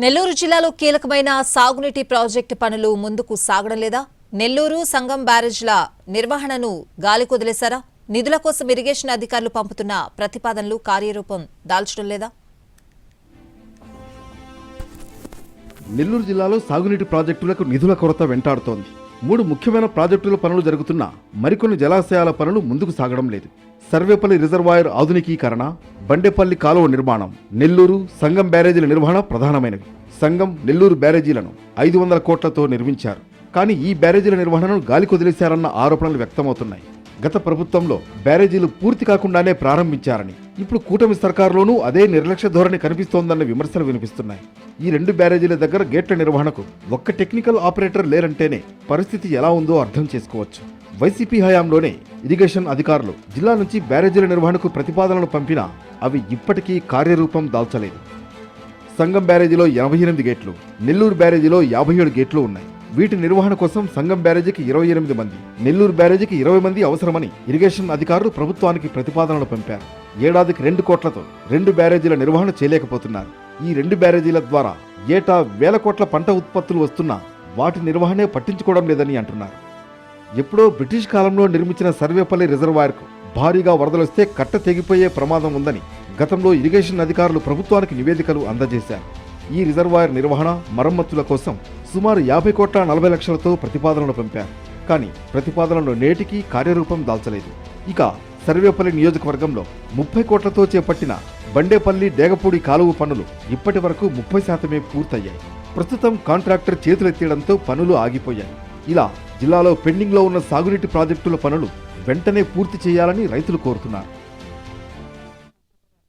నెల్లూరు జిల్లాలో కీలకమైన సాగునీటి ప్రాజెక్టు పనులు ముందుకు సాగడం లేదా? నెల్లూరు సంగం బ్యారేజ్ల నిర్వహణను గాలికొదిలేశారా? నిధుల కోసం ఇరిగేషన్ అధికారులు పంపుతున్న ప్రతిపాదనలు కార్యరూపం దాల్చడం లేదా? నెల్లూరు జిల్లాలో సాగునీటి ప్రాజెక్టులకు నిధుల కొరత వెంటాడుతోంది. 3 ముఖ్యమైన ప్రాజెక్టుల పనులు జరుగుతున్నా మరికొన్ని జలాశయాల పనులు ముందుకు సాగడం లేదు. సర్వేపల్లి రిజర్వాయర్ ఆధునికీకరణ, బండేపల్లి కాలువ నిర్మాణం, నెల్లూరు సంగం బ్యారేజీల నిర్వహణ ప్రధానమైనవి. సంగం, నెల్లూరు బ్యారేజీలను 500 కోట్లతో నిర్మించారు. కానీ ఈ బ్యారేజీల నిర్వహణను గాలికొదిలేశారన్న ఆరోపణలు వ్యక్తమవుతున్నాయి. గత ప్రభుత్వంలో బ్యారేజీలు పూర్తి కాకుండానే ప్రారంభించారని, ఇప్పుడు కూటమి సర్కారులోనూ అదే నిర్లక్ష్య ధోరణి కనిపిస్తోందన్న విమర్శలు వినిపిస్తున్నాయి. ఈ 2 బ్యారేజీల దగ్గర గేట్ల నిర్వహణకు ఒక్క టెక్నికల్ ఆపరేటర్ లేరంటేనే పరిస్థితి ఎలా ఉందో అర్థం చేసుకోవచ్చు. వైసీపీ హయాంలోనే ఇరిగేషన్ అధికారులు జిల్లా నుంచి బ్యారేజీల నిర్వహణకు ప్రతిపాదనలు పంపినా అవి ఇప్పటికీ కార్యరూపం దాల్చలేదు. సంగం బ్యారేజీలో 88 గేట్లు, నెల్లూరు బ్యారేజీలో 57 గేట్లు ఉన్నాయి. వీటి నిర్వహణ కోసం సంగం బ్యారేజీకి 28 మంది, నెల్లూరు బ్యారేజీకి 20 మంది అవసరమని ఇరిగేషన్ అధికారులు ప్రభుత్వానికి ప్రతిపాదనలు పంపారు. ఏడాదికి 2 కోట్లతో 2 బ్యారేజీల నిర్వహణ చేయలేకపోతున్నారు. ఈ 2 బ్యారేజీల ద్వారా ఏటా 1000 కోట్ల పంట ఉత్పత్తులు వస్తున్నా వాటి నిర్వహణే పట్టించుకోవడం లేదని అంటున్నారు. ఎప్పుడో బ్రిటిష్ కాలంలో నిర్మించిన సర్వేపల్లి రిజర్వాయర్కు భారీగా వరదలొస్తే కట్ట తెగిపోయే ప్రమాదం ఉందని గతంలో ఇరిగేషన్ అధికారులు ప్రభుత్వానికి నివేదికలు అందజేశారు. ఈ రిజర్వాయర్ నిర్వహణ, మరమ్మతుల కోసం సుమారు 50 కోట్ల 40 లక్షలతో ప్రతిపాదనలు పంపారు. కానీ ప్రతిపాదనలు నేటికీ కార్యరూపం దాల్చలేదు. ఇక సర్వేపల్లి నియోజకవర్గంలో 30 కోట్లతో చేపట్టిన బండేపల్లి డేగపూడి కాలువ పనులు ఇప్పటి వరకు 30% పూర్తయ్యాయి. ప్రస్తుతం కాంట్రాక్టర్ చేతులెత్తేయడంతో పనులు ఆగిపోయాయి. ఇలా జిల్లాలో పెండింగ్లో ఉన్న సాగునీటి ప్రాజెక్టుల పనులు వెంటనే పూర్తి చేయాలని రైతులు కోరుతున్నారు.